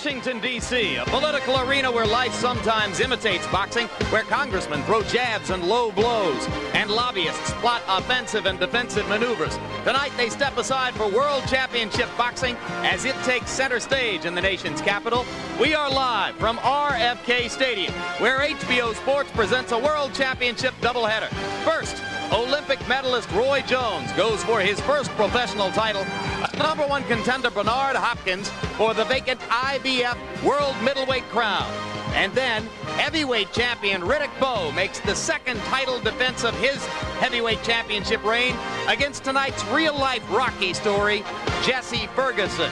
Washington, D.C., a political arena where life sometimes imitates boxing, where congressmen throw jabs and low blows, and lobbyists plot offensive and defensive maneuvers. Tonight, they step aside for World Championship Boxing as it takes center stage in the nation's capital. We are live from RFK Stadium, where HBO Sports presents a World Championship doubleheader. First, Olympic medalist Roy Jones goes for his first professional title. #1 contender Bernard Hopkins for the vacant IBF World Middleweight crown. And then heavyweight champion Riddick Bowe makes the second title defense of his heavyweight championship reign against tonight's real-life Rocky story, Jesse Ferguson.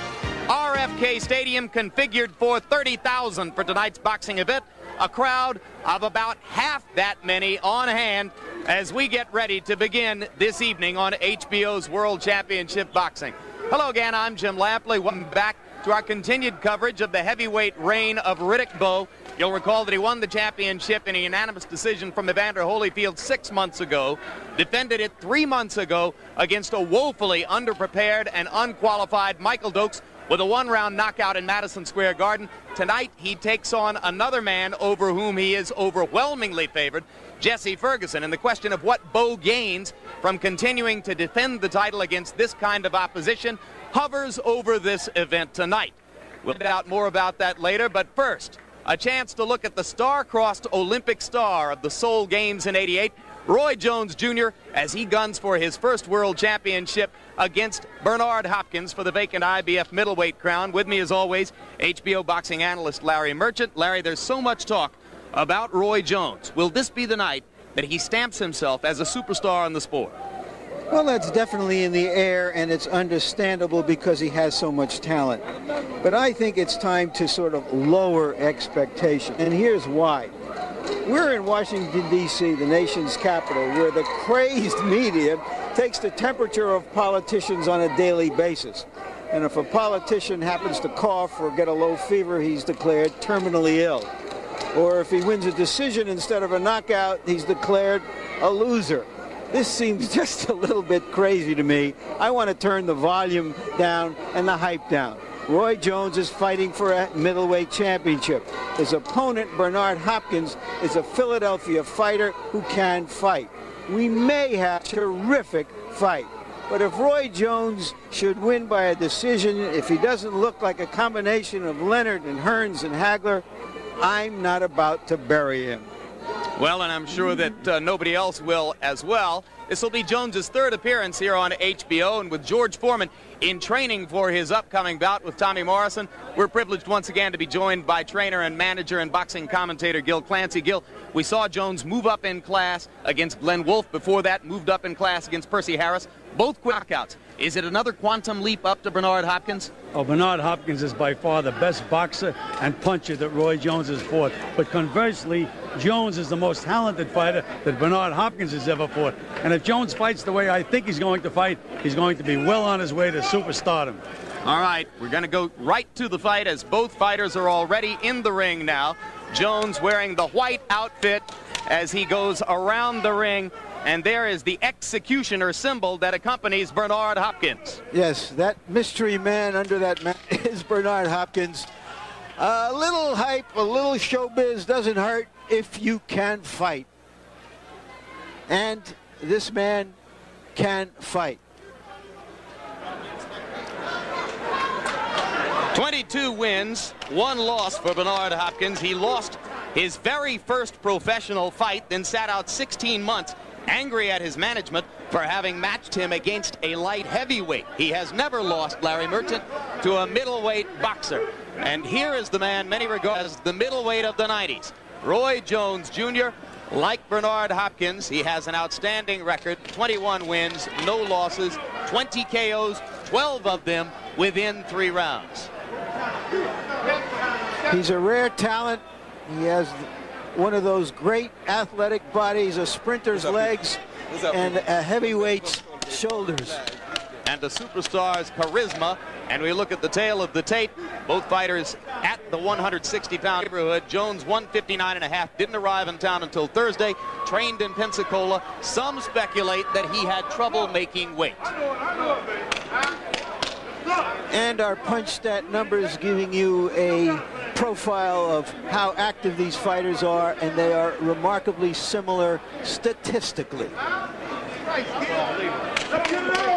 RFK Stadium configured for 30,000 for tonight's boxing event, a crowd of about half that many on hand as we get ready to begin this evening on HBO's World Championship Boxing. Hello again, I'm Jim Lampley. Welcome back to our continued coverage of the heavyweight reign of Riddick Bowe. You'll recall that he won the championship in a unanimous decision from Evander Holyfield 6 months ago, defended it 3 months ago against a woefully underprepared and unqualified Michael Dokes with a one-round knockout in Madison Square Garden. Tonight, he takes on another man over whom he is overwhelmingly favored, Jesse Ferguson. And the question of what Bowe gains from continuing to defend the title against this kind of opposition hovers over this event tonight. We'll find out more about that later, but first, a chance to look at the star-crossed Olympic star of the Seoul Games in '88, Roy Jones Jr., as he guns for his first world championship against Bernard Hopkins for the vacant IBF middleweight crown. With me, as always, HBO boxing analyst Larry Merchant. Larry, there's so much talk about Roy Jones. Will this be the night that he stamps himself as a superstar in the sport? Well, that's definitely in the air, and it's understandable because he has so much talent. But I think it's time to sort of lower expectation, and here's why. We're in Washington, D.C., the nation's capital, where the crazed media takes the temperature of politicians on a daily basis. And if a politician happens to cough or get a low fever, he's declared terminally ill. Or if he wins a decision instead of a knockout, he's declared a loser. This seems just a little bit crazy to me. I want to turn the volume down and the hype down. Roy Jones is fighting for a middleweight championship. His opponent, Bernard Hopkins, is a Philadelphia fighter who can fight. We may have a terrific fight. But if Roy Jones should win by a decision, if he doesn't look like a combination of Leonard and Hearns and Hagler, I'm not about to bury him. Well, and I'm sure that nobody else will as well. This will be Jones's third appearance here on HBO, and with George Foreman in training for his upcoming bout with Tommy Morrison, we're privileged once again to be joined by trainer and manager and boxing commentator Gil Clancy. Gil, we saw Jones move up in class against Glenn Wolfe. Before that, moved up in class against Percy Harris. Both quick knockouts. Is it another quantum leap up to Bernard Hopkins? Oh, Bernard Hopkins is by far the best boxer and puncher that Roy Jones has fought. But conversely, Jones is the most talented fighter that Bernard Hopkins has ever fought. And if Jones fights the way I think he's going to fight, he's going to be well on his way to superstardom. All right, we're going to go right to the fight as both fighters are already in the ring now. Jones wearing the white outfit as he goes around the ring. And there is the executioner symbol that accompanies Bernard Hopkins. Yes, that mystery man under that man is Bernard Hopkins. A little hype, a little showbiz doesn't hurt if you can fight. And this man can fight. 22 wins, 1 loss for Bernard Hopkins. He lost his very first professional fight, then sat out 16 months, angry at his management for having matched him against a light heavyweight. He has never lost, Larry Merchant, to a middleweight boxer. And here is the man many regard as the middleweight of the 90s. Roy Jones Jr., like Bernard Hopkins, he has an outstanding record, 21 wins, no losses, 20 KOs, 12 of them within 3 rounds. He's a rare talent. He has one of those great athletic bodies, a sprinter's legs, and a heavyweight's shoulders. And the superstar's charisma. And we look at the tail of the tape. Both fighters at the 160-pound neighborhood. Jones 159.5, didn't arrive in town until Thursday, trained in Pensacola. Some speculate that he had trouble making weight. And our punch stat numbers giving you a profile of how active these fighters are, and they are remarkably similar statistically.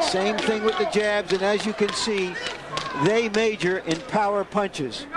Same thing with the jabs, and as you can see, they major in power punches.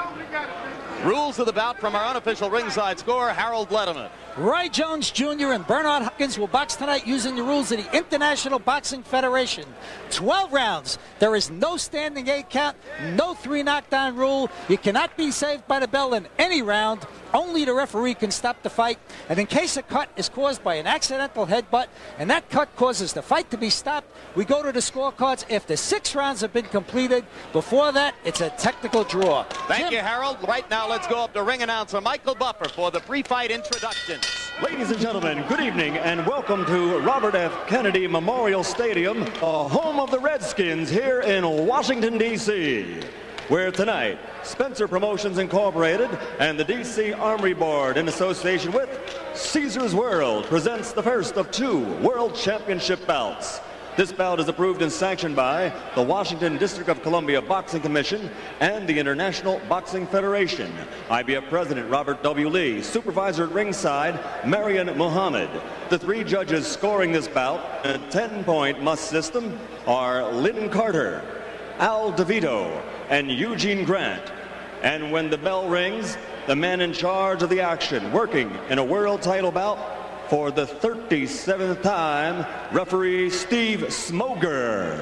Rules of the bout from our unofficial ringside scorer, Harold Lederman. Roy Jones Jr. and Bernard Hopkins will box tonight using the rules of the International Boxing Federation. 12 rounds. There is no standing 8 count, no 3 knockdown rule. You cannot be saved by the bell in any round. Only the referee can stop the fight. And in case a cut is caused by an accidental headbutt, and that cut causes the fight to be stopped, we go to the scorecards after 6 rounds have been completed. Before that, it's a technical draw. Thank you, Harold. Right now, let's go up to ring announcer Michael Buffer for the pre-fight introductions. Ladies and gentlemen, good evening and welcome to Robert F. Kennedy Memorial Stadium, the home of the Redskins here in Washington, D.C., where tonight Spencer Promotions Incorporated and the D.C. Armory Board, in association with Caesar's World, presents the first of 2 World Championship bouts. This bout is approved and sanctioned by the Washington District of Columbia Boxing Commission and the International Boxing Federation. IBF President Robert W. Lee, Supervisor at ringside Marian Muhammad. The 3 judges scoring this bout in a 10-point must system are Lynn Carter, Al DeVito, and Eugene Grant. And when the bell rings, the man in charge of the action, working in a world title bout for the 37th time, referee Steve Smoger.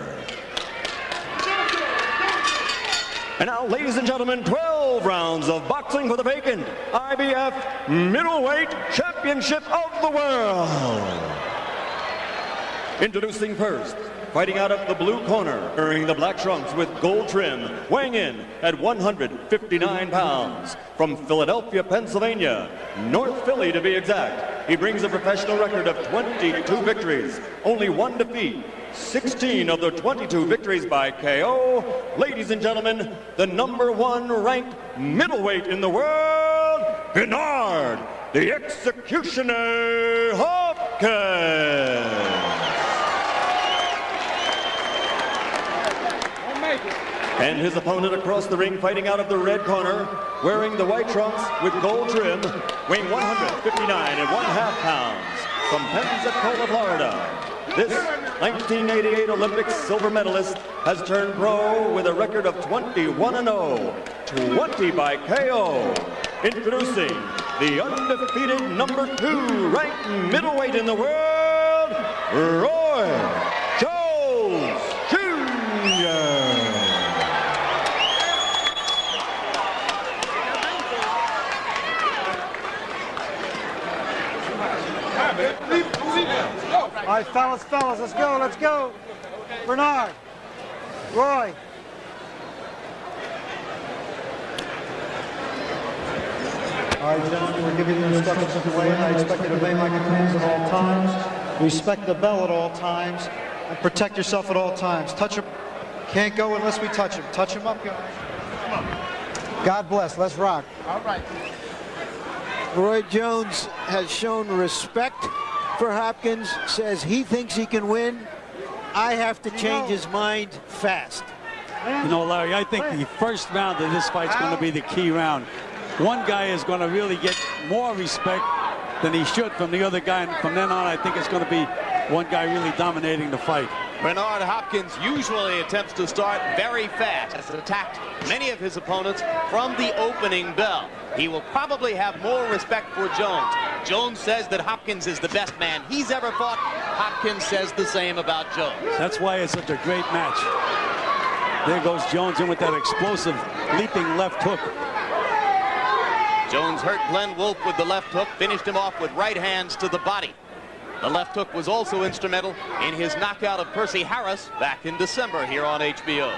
And now, ladies and gentlemen, 12 rounds of boxing for the vacant IBF Middleweight Championship of the World. Introducing first, fighting out of the blue corner, wearing the black trunks with gold trim, weighing in at 159 pounds. From Philadelphia, Pennsylvania, North Philly to be exact, he brings a professional record of 22 victories, only 1 defeat, 16 of the 22 victories by KO. Ladies and gentlemen, the #1 ranked middleweight in the world, Bernard, the Executioner Hopkins. And his opponent across the ring, fighting out of the red corner, wearing the white trunks with gold trim, weighing 159½ pounds, from Pensacola, Florida. This 1988 Olympic silver medalist has turned pro with a record of 21-0, 20 by KO. Introducing the undefeated #2 ranked middleweight in the world, Roy Jones Jr. All right, fellas, let's go. Bernard, Roy. All right, gentlemen, we're giving you instructions to weigh in. I expect you to obey my commands at all times. Respect the bell at all times, and protect yourself at all times. Touch him. Can't go unless we touch him. Touch him up, guys. God bless. Let's rock. All right. Roy Jones has shown respect for Hopkins, says he thinks he can win. I have to change his mind fast. You know, Larry, I think the first round of this fight is going to be the key round. One guy is going to really get more respect than he should from the other guy, and from then on, I think it's going to be one guy really dominating the fight. Bernard Hopkins usually attempts to start very fast, has attacked many of his opponents from the opening bell. He will probably have more respect for Jones. Jones says that Hopkins is the best man he's ever fought. Hopkins says the same about Jones. That's why it's such a great match. There goes Jones in with that explosive leaping left hook. Jones hurt Glenn Wolfe with the left hook, finished him off with right hands to the body. The left hook was also instrumental in his knockout of Percy Harris back in December here on HBO.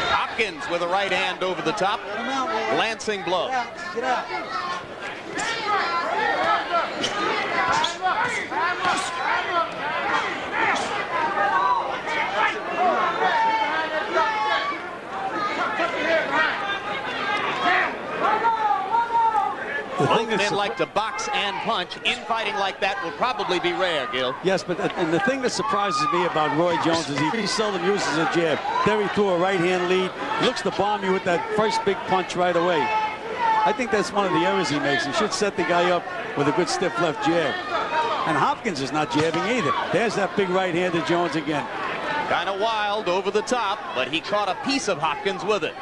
Hopkins with a right hand over the top, glancing blow. Get out. The thing men like to box and punch. Infighting like that will probably be rare, Gil. Yes, but and the thing that surprises me about Roy Jones is he seldom uses a jab. There he threw a right-hand lead. He looks to bomb you with that first big punch right away. I think that's one of the errors he makes. He should set the guy up with a good stiff left jab. And Hopkins is not jabbing either. There's that big right hand to Jones again. Kind of wild over the top, but he caught a piece of Hopkins with it.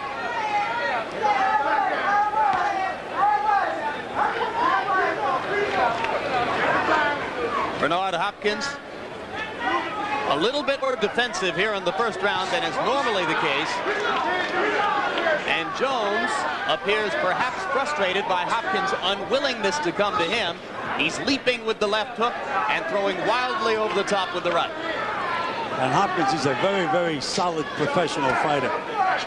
Bernard Hopkins a little bit more defensive here in the first round than is normally the case. And Jones appears perhaps frustrated by Hopkins' unwillingness to come to him. He's leaping with the left hook and throwing wildly over the top with the right. And Hopkins is a very, very solid professional fighter.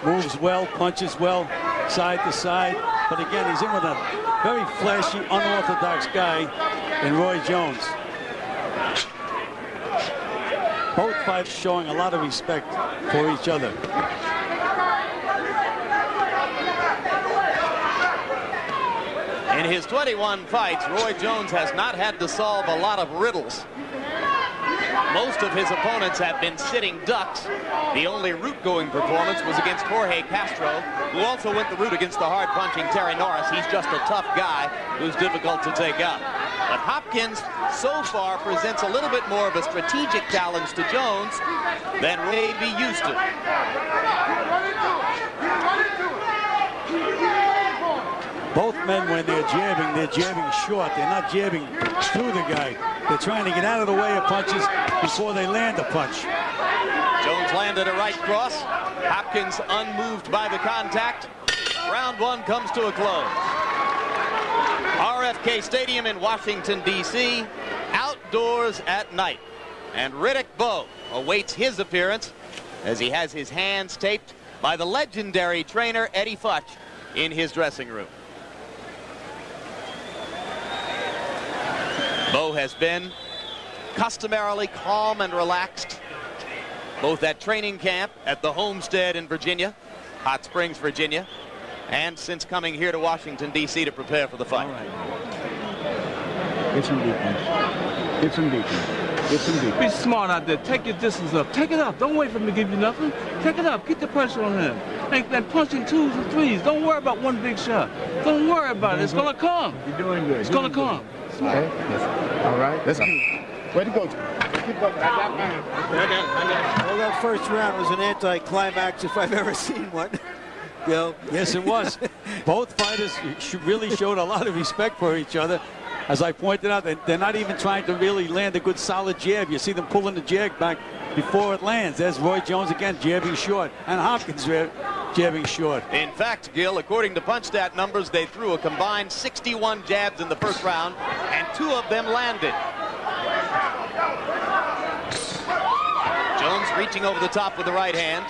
Moves well, punches well, side to side. But again, he's in with a very flashy, unorthodox guy in Roy Jones. Both fighters showing a lot of respect for each other. In his 21 fights, Roy Jones has not had to solve a lot of riddles. Most of his opponents have been sitting ducks. The only route-going performance was against Jorge Castro, who also went the route against the hard-punching Terry Norris. He's just a tough guy who's difficult to take out. But Hopkins, so far, presents a little bit more of a strategic challenge to Jones than Ray be used to. Both men, when they're jabbing short. They're not jabbing through the guy. They're trying to get out of the way of punches before they land a punch. Jones landed a right cross. Hopkins unmoved by the contact. Round one comes to a close. RFK Stadium in Washington, D.C., outdoors at night. And Riddick Bowe awaits his appearance as he has his hands taped by the legendary trainer Eddie Futch in his dressing room. Bowe has been customarily calm and relaxed, both at training camp at the Homestead in Virginia, Hot Springs, Virginia, and since coming here to Washington, D.C. to prepare for the fight. All right. Get some defense. Get some defense. Get some defense. Be smart out there. Take your distance up. Take it up. Don't wait for him to give you nothing. Take it up. Keep the pressure on him. And punching twos and threes. Don't worry about one big shot. Don't worry about it. It's going to come. You're doing good. It's going to come. Okay. All right. Let's go. Way to go. Well, that first round was an anti-climax if I've ever seen one. Gil. Yes, it was. Both fighters really showed a lot of respect for each other. As I pointed out, they're not even trying to really land a good solid jab. You see them pulling the jab back before it lands. There's Roy Jones again, jabbing short, and Hopkins jabbing short. In fact, Gil, according to PunchStat numbers, they threw a combined 61 jabs in the first round, and 2 of them landed. Jones reaching over the top with the right hand.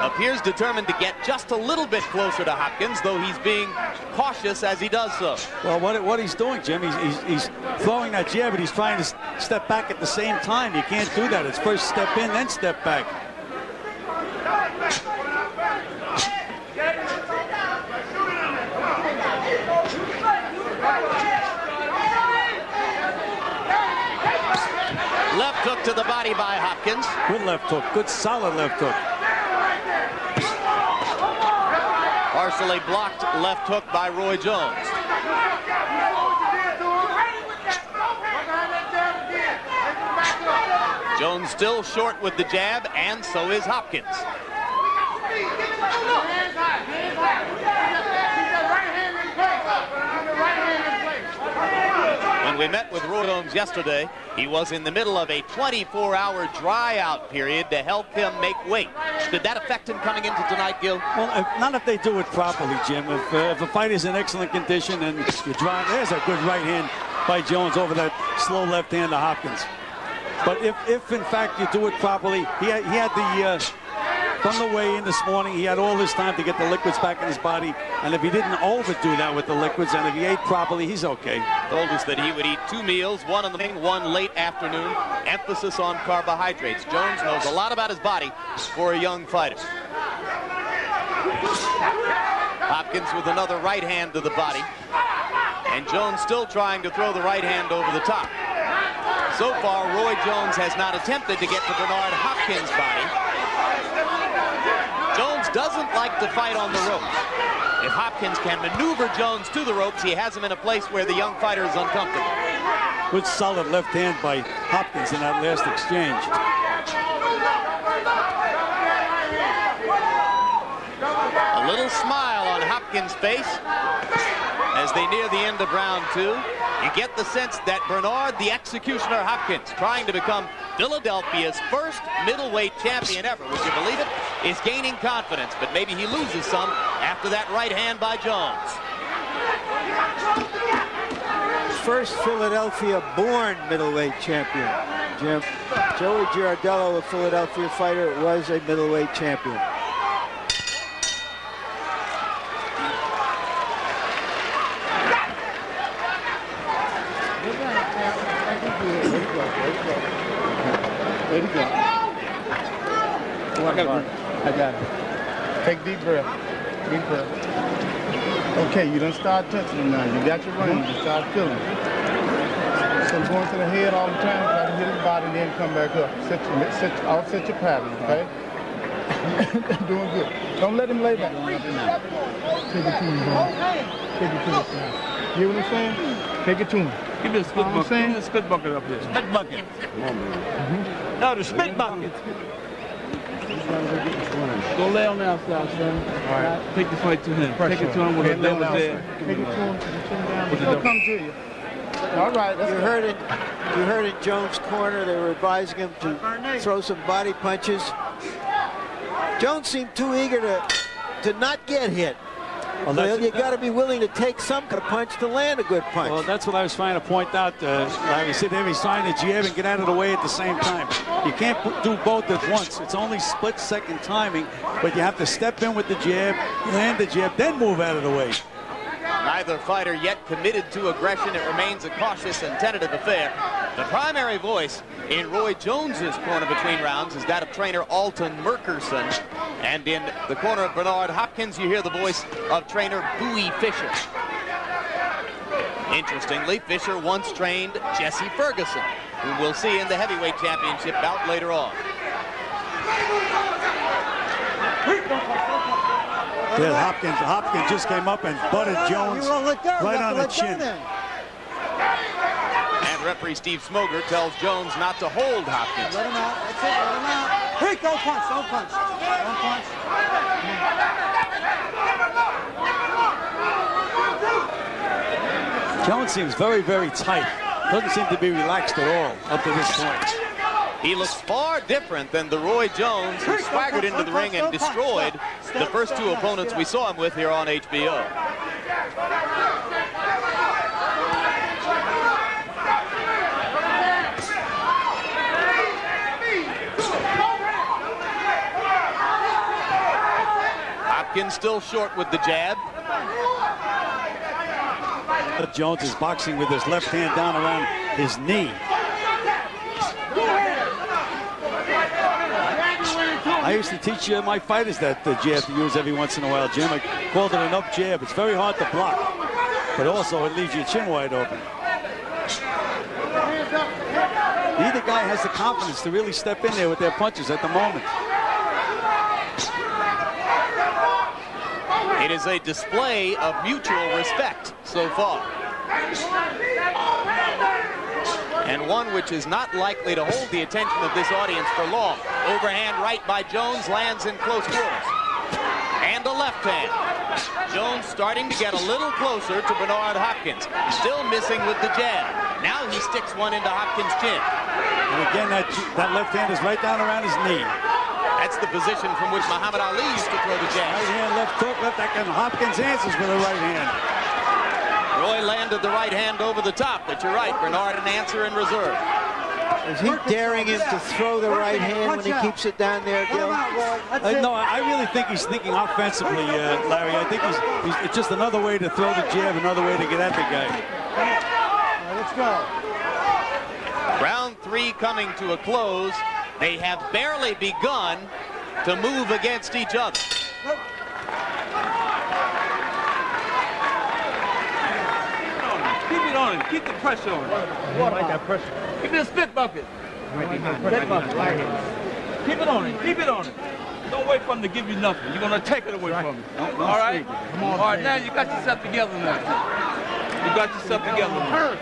Appears determined to get just a little bit closer to Hopkins, though he's being cautious as he does so. Well, what he's doing, Jim, he's throwing that jab, but he's trying to step back at the same time. You can't do that. It's first step in, then step back. Left hook to the body by Hopkins. Good left hook, good solid left hook. Partially blocked left hook by Roy Jones. Jones still short with the jab, and so is Hopkins. When we met with Roy Jones yesterday, he was in the middle of a 24-hour dry-out period to help him make weight. Did that affect him coming into tonight, Gil? Well, not if they do it properly, Jim. If a fighter's in excellent condition and you drive, there's a good right hand by Jones over that slow left hand to Hopkins. But if in fact you do it properly, he had the from the weigh-in this morning, he had all this time to get the liquids back in his body, and if he didn't overdo that with the liquids, and if he ate properly, he's okay. Told us that he would eat 2 meals, one in the morning, one late afternoon. Emphasis on carbohydrates. Jones knows a lot about his body for a young fighter. Hopkins with another right hand to the body. And Jones still trying to throw the right hand over the top. So far, Roy Jones has not attempted to get to Bernard Hopkins' body. Jones doesn't like to fight on the ropes. If Hopkins can maneuver Jones to the ropes, he has him in a place where the young fighter is uncomfortable. Good solid left hand by Hopkins in that last exchange. A little smile on Hopkins' face as they near the end of round 2. You get the sense that Bernard, the executioner Hopkins, trying to become Philadelphia's first middleweight champion ever, would you believe it, is gaining confidence, but maybe he loses some after that right hand by Jones. First Philadelphia-born middleweight champion, Jim. Joey Girardello, a Philadelphia fighter, was a middleweight champion. Way to go. I got it. Take deep breath. Deep breath. Okay, you done start touching them now. You got your range. You start feeling it. So going to the head all the time, try to hit his body, then come back up. Offset your pattern, okay? Doing good. Don't let him lay back. Take it to him, bro. Take it to him. You hear what I'm saying? Take it to him. Give me a spit bucket. Give me a spit bucket up here. Spit bucket. Now the spit bucket. Go lay on the outside, son. All right. Take the fight to him. Take it to him with a double jab. Take it to him. He'll come to you. All right. You heard in Jones' corner, they were advising him to throw some body punches. Jones seemed too eager to not get hit. Well, you got to be willing to take some kind of punch to land a good punch. Well, that's what I was trying to point out. Larry said he's trying to jab and get out of the way at the same time. You can't do both at once. It's only split-second timing, but you have to step in with the jab, land the jab, then move out of the way. Neither fighter yet committed to aggression. It remains a cautious and tentative affair. The primary voice in Roy Jones's corner between rounds is that of trainer Alton Merkerson. And in the corner of Bernard Hopkins, you hear the voice of trainer Bowie Fisher. Interestingly, Fisher once trained Jesse Ferguson, who we'll see in the heavyweight championship bout later on. Yeah, Hopkins just came up and butted Jones right on the chin. And referee Steve Smoger tells Jones not to hold Hopkins. Let him out. That's it. Let him out. Hey, don't punch. Don't punch. Don't punch. Jones seems very, very tight. Doesn't seem to be relaxed at all up to this point. He looks far different than the Roy Jones who swaggered into the ring and destroyed the first two opponents we saw him with here on HBO. Hopkins still short with the jab. Jones is boxing with his left hand down around his knee. I used to teach my fighters that jab to use every once in a while, Jim. I called it an up jab. It's very hard to block, but also it leaves your chin wide open. Neither guy has the confidence to really step in there with their punches at the moment. It is a display of mutual respect so far. And one which is not likely to hold the attention of this audience for long. Overhand right by Jones lands in close quarters. And a left hand. Jones starting to get a little closer to Bernard Hopkins. Still missing with the jab. Now he sticks one into Hopkins' chin. And again, that left hand is right down around his knee. That's the position from which Muhammad Ali used to throw the jab. Right hand, left hook, left back, and Hopkins answers with a right hand. Roy landed the right hand over the top, but you're right, Bernard an answer in reserve. Is he daring him to throw the right hand when he keeps it down there, Gil? No, I really think he's thinking offensively, Larry. I think it's just another way to throw the jab, another way to get at the guy. Let's go. Round 3 coming to a close. They have barely begun to move against each other. on him. Keep the pressure on him. I like that pressure. Give me a spit bucket. Spit bucket, right here. Keep it on him. Keep it on him. Don't wait for him to give you nothing. You're going to take it away from him. Don't All right? Come on, all right, now you got yourself together now. You got yourself together now.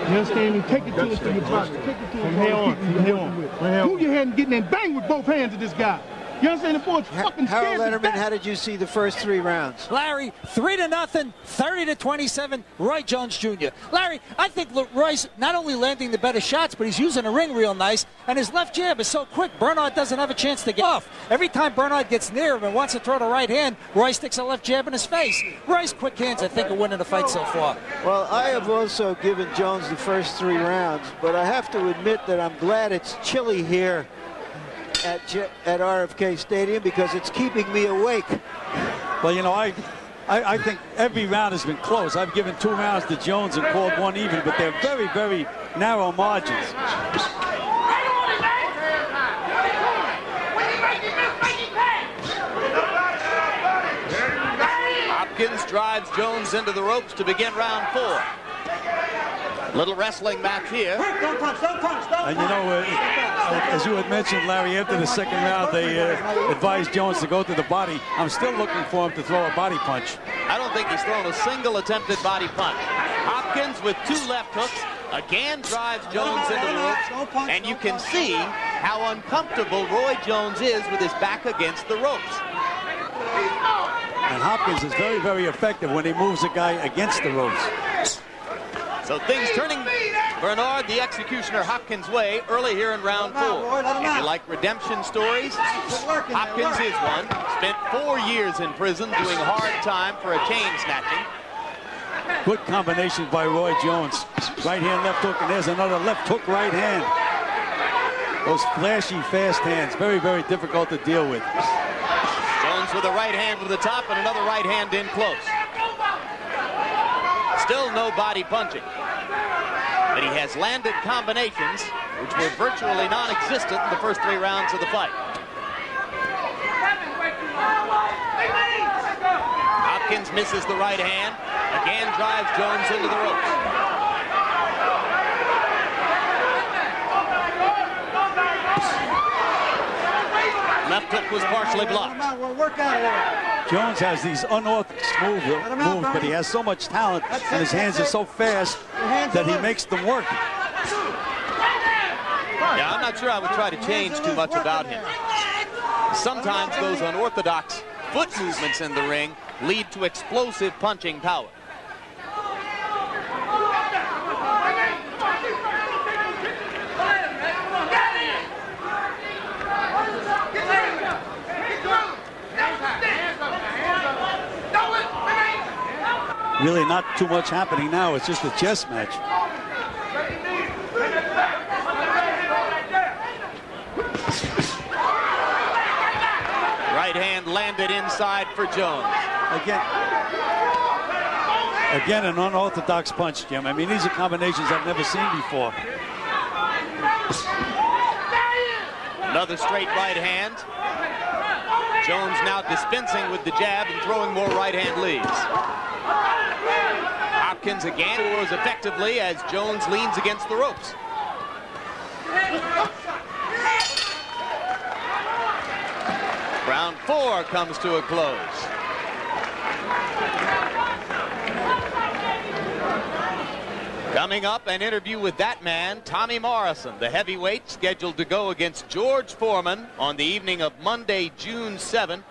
You understand me? Take it to us to your pocket. Take it to us. From here on. From here on. Move your head and get in there and bang with both hands at this guy. You understand? The boy's fucking scared. Harold Letterman, how did you see the first 3 rounds? Larry, 3-0, 30-27, Roy Jones Jr. Larry, I think Roy's not only landing the better shots, but he's using the ring real nice, and his left jab is so quick, Bernard doesn't have a chance to get off. Every time Bernard gets near him and wants to throw the right hand, Roy sticks a left jab in his face. Roy's quick hands, I think, are winning the fight so far. Well, I have also given Jones the first 3 rounds, but I have to admit that I'm glad it's chilly here at RFK Stadium because it's keeping me awake. Well, you know, I think every round has been close. I've given 2 rounds to Jones and called 1 even, but they're very, very narrow margins. Hopkins drives Jones into the ropes to begin round 4. Little wrestling match here. And you know, as you had mentioned, Larry, after the second round, they advised Jones to go to the body. I'm still looking for him to throw a body punch. I don't think he's thrown a single attempted body punch. Hopkins with 2 left hooks again drives Jones into the ropes, and you can see how uncomfortable Roy Jones is with his back against the ropes. And Hopkins is very, very effective when he moves a guy against the ropes. So things turning Bernard the Executioner Hopkins' way early here in round 4. If you like redemption stories, Hopkins is one. Spent 4 years in prison doing hard time for a chain snatching. Good combination by Roy Jones. Right hand, left hook, and there's another left hook, right hand. Those flashy, fast hands, very, very difficult to deal with. Jones with a right hand to the top and another right hand in close. Still no body punching, but he has landed combinations which were virtually non-existent in the first 3 rounds of the fight. Hopkins misses the right hand, again drives Jones into the ropes. Left hook was partially blocked. Jones has these unorthodox moves, but he has so much talent, and his hands are so fast that he makes them work. Yeah, I'm not sure I would try to change too much about him. Sometimes those unorthodox foot movements in the ring lead to explosive punching power. Really not too much happening now. It's just a chess match. Right hand landed inside for Jones. Again, an unorthodox punch, Jim. I mean, these are combinations I've never seen before. Another straight right hand. Jones now dispensing with the jab and throwing more right hand leads. Hopkins again scores effectively as Jones leans against the ropes. Round 4 comes to a close. Coming up, an interview with that man, Tommy Morrison, the heavyweight, scheduled to go against George Foreman on the evening of Monday, June 7.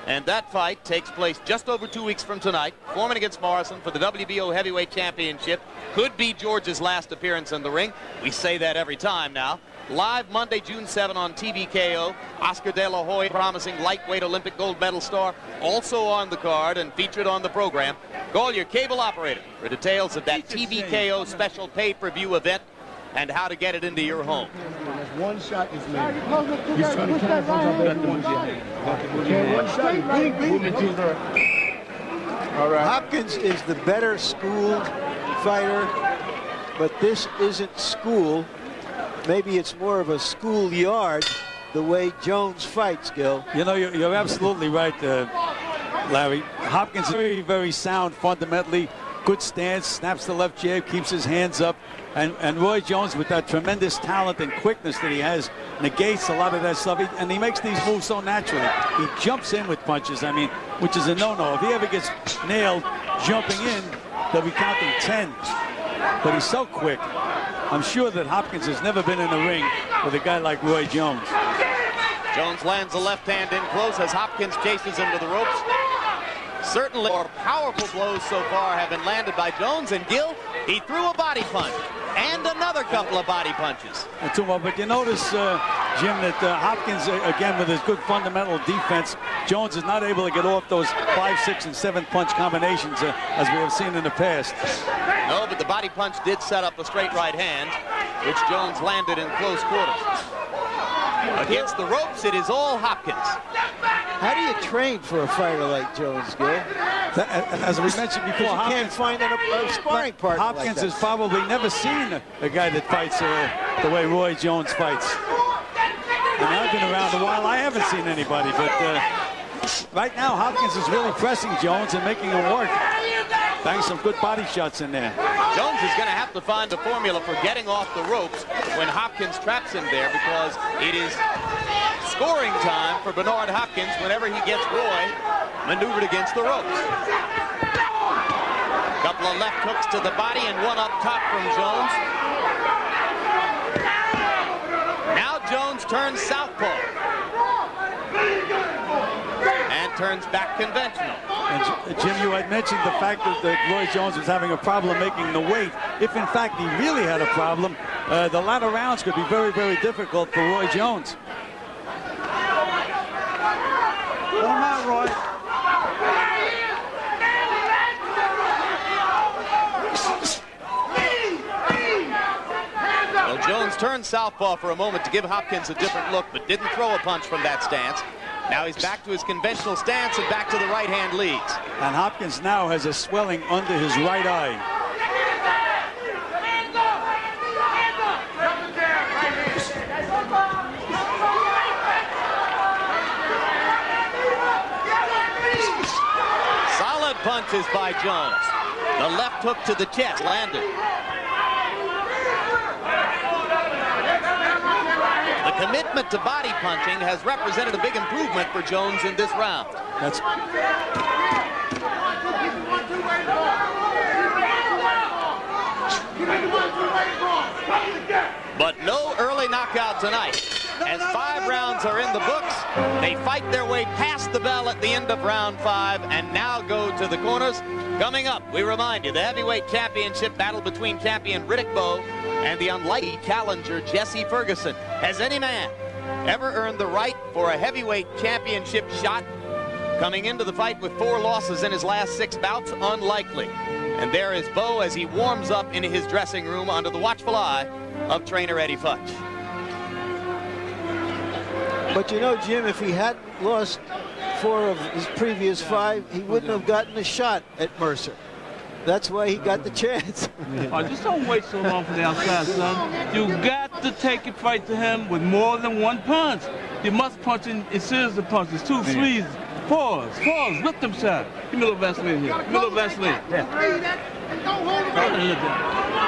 And that fight takes place just over 2 weeks from tonight. Foreman against Morrison for the WBO Heavyweight Championship. Could be George's last appearance in the ring. We say that every time now. Live Monday, June 7 on TVKO. Oscar De La Hoya, promising lightweight Olympic gold medal star, also on the card and featured on the program. Call your cable operator for details of that TVKO special pay-per-view event and how to get it into your home. One shot is made. He's trying to catch one shot. All right. Hopkins is the better schooled fighter, but this isn't school. Maybe it's more of a schoolyard the way Jones fights, Gil. You know, you're absolutely right. Larry. Hopkins is very, very sound fundamentally. Good stance, snaps the left jab, keeps his hands up. And Roy Jones, with that tremendous talent and quickness that he has, negates a lot of that stuff. And he makes these moves so naturally. He jumps in with punches, I mean, which is a no-no. If he ever gets nailed jumping in, they'll be counting 10. But he's so quick. I'm sure that Hopkins has never been in a ring with a guy like Roy Jones. Jones lands a left hand in close as Hopkins chases him to the ropes. Certainly more powerful blows so far have been landed by Jones, and Gill, he threw a body punch and another couple of body punches. But you notice, Jim, that Hopkins, again, with his good fundamental defense, Jones is not able to get off those 5, 6, and 7 punch combinations as we have seen in the past. No, but the body punch did set up a straight right hand, which Jones landed in close quarters. Against the ropes, it is all Hopkins. How do you train for a fighter like Jones, Gil? As we mentioned before, you can't find a sparring partner. Hopkins like has probably never seen a guy that fights the way Roy Jones fights. And I've been around a while. I haven't seen anybody, but right now Hopkins is really pressing Jones and making him work. Bang some good body shots in there. Jones is going to have to find a formula for getting off the ropes when Hopkins traps him there, because it is scoring time for Bernard Hopkins whenever he gets Roy maneuvered against the ropes. A couple of left hooks to the body and one up top from Jones. Now Jones turns southpaw and turns back conventional. And Jim, you had mentioned the fact that Roy Jones was having a problem making the weight. If in fact he really had a problem, the latter rounds could be very, very difficult for Roy Jones. Let him out, Roy. Well, Jones turned southpaw for a moment to give Hopkins a different look, but didn't throw a punch from that stance. Now he's back to his conventional stance and back to the right hand leads. And Hopkins now has a swelling under his right eye. Solid punches by Jones. The left hook to the chest landed. The commitment to body punching has represented a big improvement for Jones in this round. That's but no early knockout tonight. As 5 rounds are in the books, they fight their way past the bell at the end of round 5 and now go to the corners. Coming up, we remind you, the heavyweight championship battle between champion Riddick Bowe and the unlikely challenger Jesse Ferguson. Has any man ever earned the right for a heavyweight championship shot? Coming into the fight with 4 losses in his last 6 bouts, unlikely. And there is Bowe as he warms up in his dressing room under the watchful eye of trainer Eddie Futch. But you know, Jim, if he hadn't lost 4 of his previous 5, he wouldn't have gotten a shot at Mercer. That's why he got the chance. Oh, just don't wait so long for the outside, son. You got to take a fight to him with more than 1 punch. You must punch in series of punches, 2, 3, 4s, with them shot. Give me a little Vaseline here. Give me a little Vaseline. Yeah.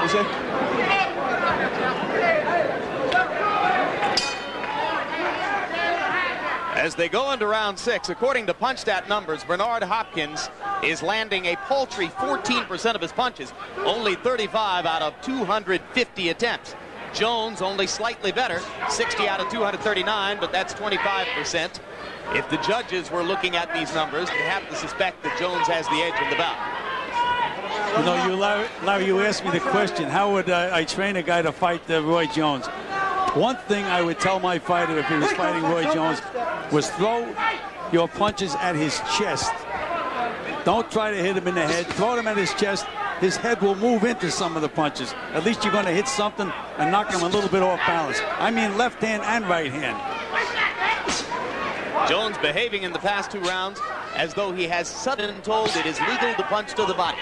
What's that? As they go into round 6, according to PunchStat numbers, Bernard Hopkins is landing a paltry 14% of his punches, only 35 out of 250 attempts. Jones only slightly better, 60 out of 239, but that's 25%. If the judges were looking at these numbers, they have to suspect that Jones has the edge in the bout. You know, Larry, you asked me the question, how would I train a guy to fight Roy Jones? One thing I would tell my fighter if he was fighting Roy Jones was throw your punches at his chest. Don't try to hit him in the head. Throw them at his chest. His head will move into some of the punches. At least you're going to hit something and knock him a little bit off balance. I mean left hand and right hand. Jones behaving in the past 2 rounds as though he has suddenly told it is legal to punch to the body.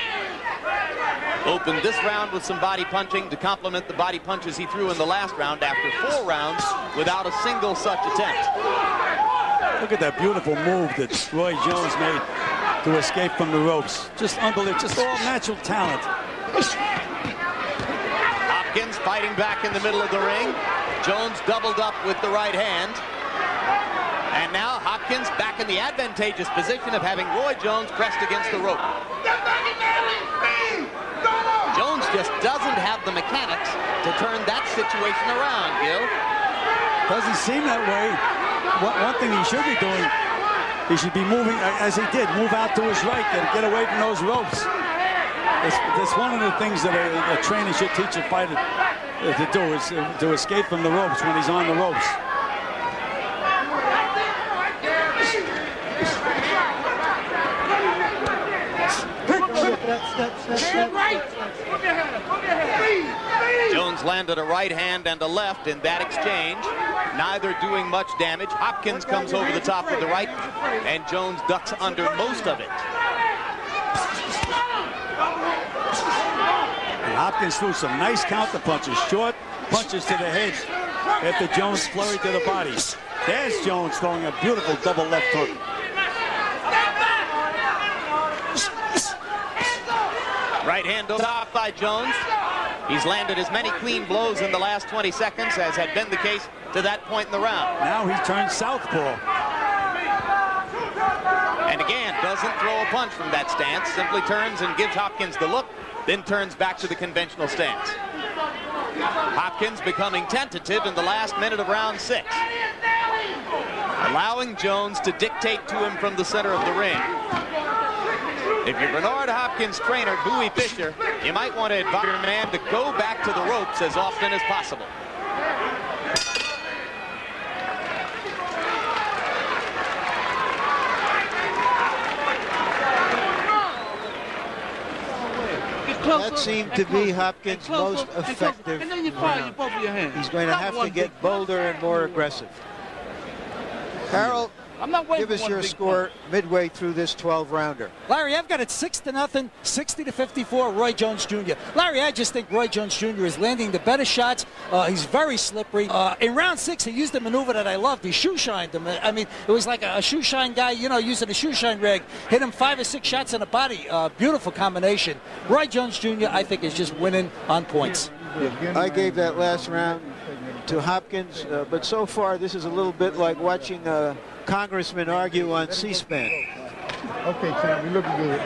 Opened this round with some body punching to complement the body punches he threw in the last round after 4 rounds without a single such attempt. Look at that beautiful move that Roy Jones made. to escape from the ropes. Just unbelievable, just all natural talent. Hopkins fighting back in the middle of the ring. Jones doubled up with the right hand. And now Hopkins back in the advantageous position of having Roy Jones pressed against the rope. Jones just doesn't have the mechanics to turn that situation around, Gil. Doesn't seem that way. One thing he should be doing, he should be moving, as he did, move out to his right, get away from those ropes. That's one of the things that a trainer should teach a fighter to do, is to escape from the ropes when he's on the ropes. Jones landed a right hand and a left in that exchange, neither doing much damage. Hopkins comes over the top with the right, and Jones ducks under most of it. And Hopkins threw some nice counter punches, short punches to the head after Jones flurried to the body. There's Jones throwing a beautiful double left hook. Right hand over top by Jones. He's landed as many clean blows in the last 20 seconds as had been the case to that point in the round. Now he turns southpaw. And again, doesn't throw a punch from that stance, simply turns and gives Hopkins the look, then turns back to the conventional stance. Hopkins becoming tentative in the last minute of round 6, allowing Jones to dictate to him from the center of the ring. If you're Bernard Hopkins' trainer, Bowie Fischer, you might want to advise your man to go back to the ropes as often as possible. That seemed to be Hopkins' most effective round. He's going to have to get bolder and more aggressive. Harold, give us your score midway through this 12-rounder. Larry, I've got it 6-0, 60-54, Roy Jones Jr. Larry, I just think Roy Jones Jr. is landing the better shots. He's very slippery. In round 6, he used a maneuver that I loved. He shoe-shined him. I mean, it was like a shoe-shine guy, you know, using a shoe-shine rig. Hit him 5 or 6 shots in the body. Beautiful combination. Roy Jones Jr., I think, is just winning on points. I gave that last round to Hopkins, but so far this is a little bit like watching congressmen argue on C-SPAN. Okay, champ, we looking good.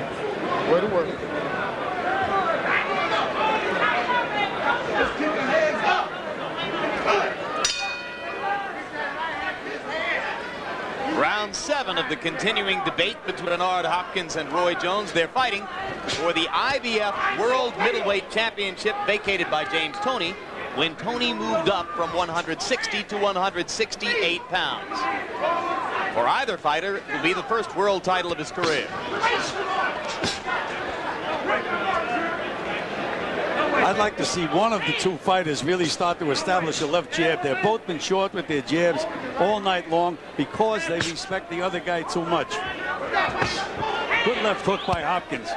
Way to work. Round 7 of the continuing debate between Bernard Hopkins and Roy Jones. They're fighting for the IBF World Middleweight Championship vacated by James Toney when Toney moved up from 160 to 168 pounds. For either fighter, it will be the first world title of his career. I'd like to see one of the two fighters really start to establish a left jab. They've both been short with their jabs all night long because they respect the other guy too much. Good left hook by Hopkins.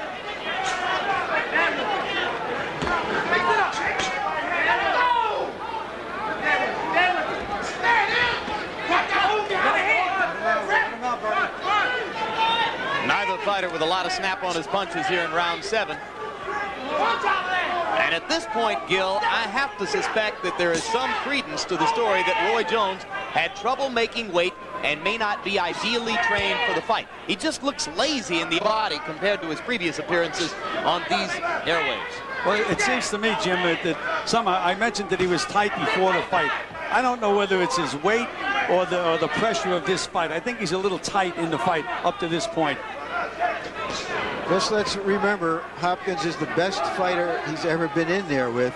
Neither fighter with a lot of snap on his punches here in round 7. And at this point, Gil, I have to suspect that there is some credence to the story that Roy Jones had trouble making weight and may not be ideally trained for the fight. He just looks lazy in the body compared to his previous appearances on these airwaves. Well, it seems to me, Jim, that somehow I mentioned that he was tight before the fight. I don't know whether it's his weight or the pressure of this fight. I think he's a little tight in the fight up to this point. Just let's remember, Hopkins is the best fighter he's ever been in there with,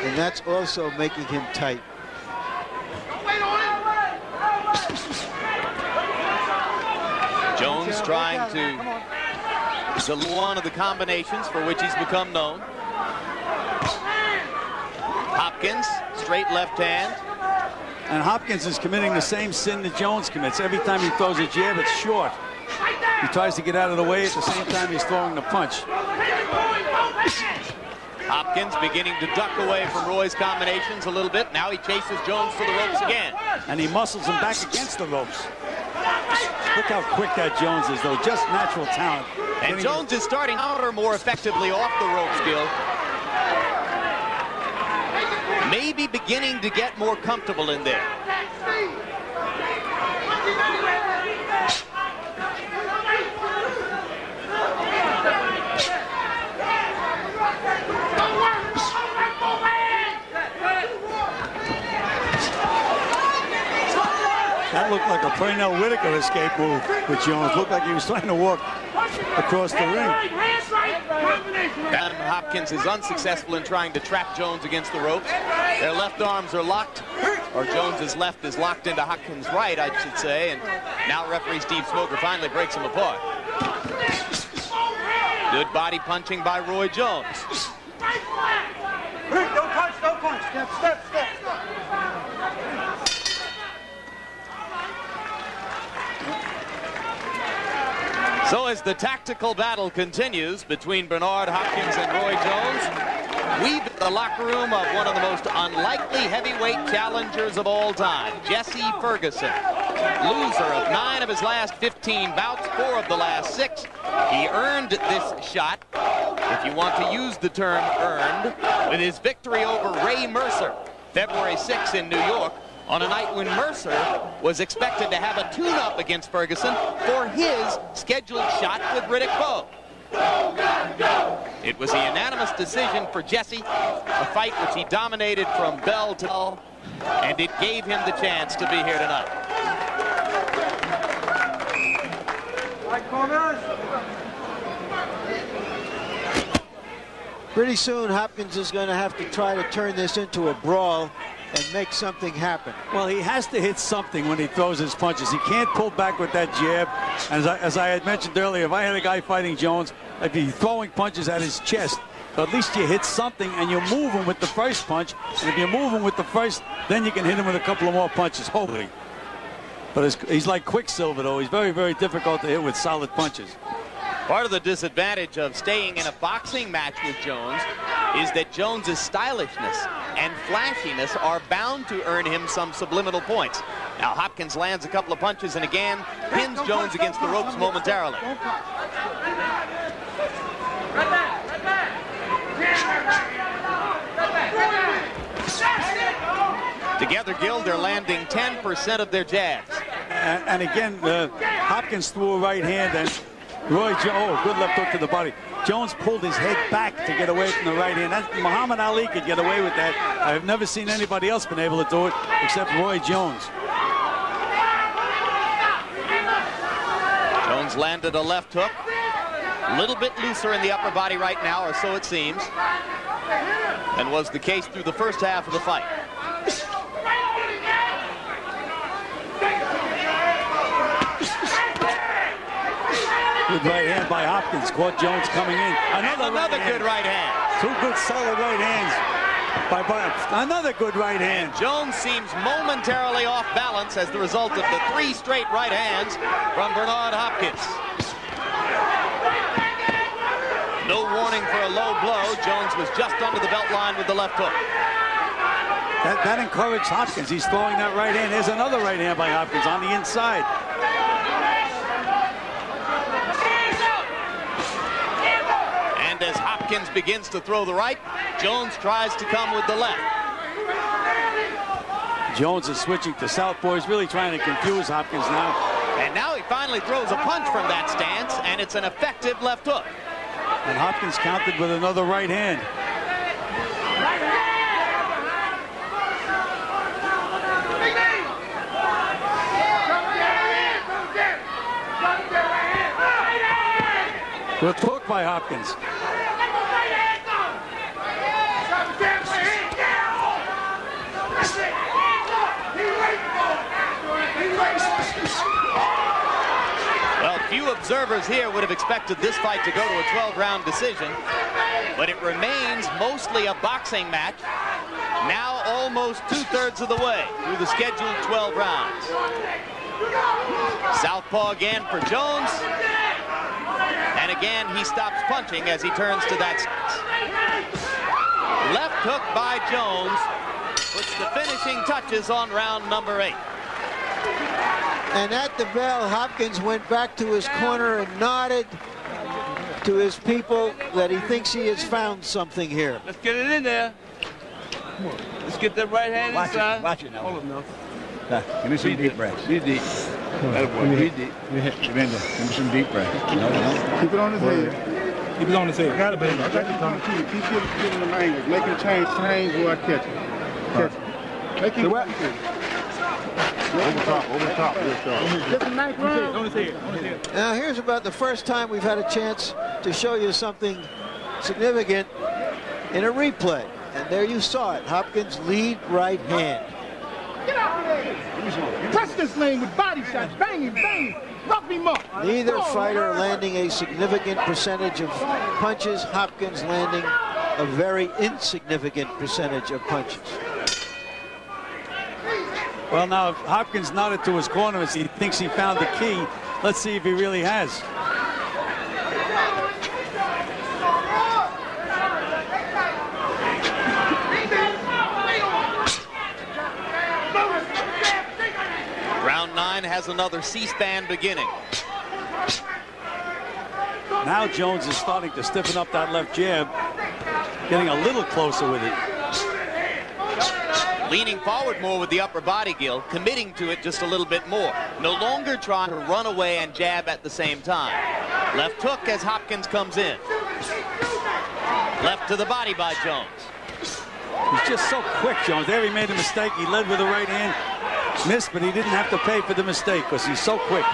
and that's also making him tight. Jones trying to select one of the combinations for which he's become known. Hopkins, straight left hand. And Hopkins is committing the same sin that Jones commits. Every time he throws a jab, it's short. He tries to get out of the way at the same time he's throwing the punch. Hopkins beginning to duck away from Roy's combinations a little bit. Now he chases Jones to the ropes again. And he muscles him back against the ropes. Look how quick that Jones is, though. Just natural talent. And Jones is starting counter more effectively off the rope skill. Maybe beginning to get more comfortable in there. That looked like a Pernell Whitaker escape move with Jones. Looked like he was trying to walk across the ring. Adam Hopkins is unsuccessful in trying to trap Jones against the ropes. Their left arms are locked, or Jones's left is locked into Hopkins' right, I should say, and now referee Steve Smoker finally breaks him apart. Good body punching by Roy Jones. Don't punch, don't punch. Step, step, step. So as the tactical battle continues between Bernard Hopkins and Roy Jones, we've in the locker room of one of the most unlikely heavyweight challengers of all time, Jesse Ferguson. Loser of 9 of his last 15 bouts, 4 of the last 6. He earned this shot, if you want to use the term earned, with his victory over Ray Mercer, February 6 in New York, on a night when Mercer was expected to have a tune-up against Ferguson for his scheduled shot with Riddick Bowe. It was a unanimous decision for Jesse, a fight which he dominated from bell to bell, and it gave him the chance to be here tonight. Pretty soon, Hopkins is going to have to try to turn this into a brawl and make something happen. Well, he has to hit something when he throws his punches. He can't pull back with that jab. As I had mentioned earlier, if I had a guy fighting Jones, I'd be throwing punches at his chest. But at least you hit something and you move him with the first punch. And if you move him with the first, then you can hit him with a couple of more punches, hopefully. But he's like Quicksilver, though. He's very, very difficult to hit with solid punches. Part of the disadvantage of staying in a boxing match with Jones is that Jones's stylishness and flashiness are bound to earn him some subliminal points. Now Hopkins lands a couple of punches and again pins Jones against the ropes momentarily. Together, Gil, they're landing 10% of their jabs. And again, Hopkins threw a right hand and Roy Jones, oh, good left hook to the body. Jones pulled his head back to get away from the right hand. Muhammad Ali could get away with that. I've never seen anybody else been able to do it except Roy Jones. Jones landed a left hook. A little bit looser in the upper body right now, or so it seems, and was the case through the first half of the fight. Good right hand by Hopkins. Caught Jones coming in. Another good right hand. 2 good solid right hands by Barnes. Another good right hand. And Jones seems momentarily off balance as the result of the 3 straight right hands from Bernard Hopkins. No warning for a low blow. Jones was just under the belt line with the left hook. That encouraged Hopkins. He's throwing that right hand. There's another right hand by Hopkins on the inside. And as Hopkins begins to throw the right, Jones tries to come with the left. Jones is switching to southpaw. He's really trying to confuse Hopkins now. And now he finally throws a punch from that stance, and it's an effective left hook. And Hopkins countered with another right hand. Good hook by Hopkins. Well, few observers here would have expected this fight to go to a 12-round decision, but it remains mostly a boxing match, now almost 2/3 of the way through the scheduled 12 rounds. Southpaw again for Jones, and again he stops punching as he turns to that stance. Left hook by Jones puts the finishing touches on round number 8. And at the bell, Hopkins went back to his corner and nodded. to his people that he thinks he has found something here. Let's get it in there. Let's get that right hand inside. Watch it now. Hold it now. Give me some deep breaths. Be deep. Be deep. Give me some deep breaths. No. Keep it on his head. Keep it on his head. Got it, baby. I got the tongue. Keep getting the language. Make him change where I catch him. Make him over the top. Get the ninth round. On his head. Now here's about the first time we've had a chance to show you something significant in a replay. And there you saw it. Hopkins lead right hand. Get out of there. Press this lane with body shots. Bang him, bang him. Rough him up. Neither fighter landing a significant percentage of punches. Hopkins landing a very insignificant percentage of punches. Well, now Hopkins nodded to his corner as he thinks he found the key. Let's see if he really has. Round 9 has another C-SPAN beginning. Now Jones is starting to stiffen up that left jab, getting a little closer with it. Leaning forward more with the upper body, Gil, committing to it just a little bit more. No longer trying to run away and jab at the same time. Left hook as Hopkins comes in. Left to the body by Jones. He's just so quick, Jones. There he made a mistake. He led with the right hand. Missed, but he didn't have to pay for the mistake because he's so quick.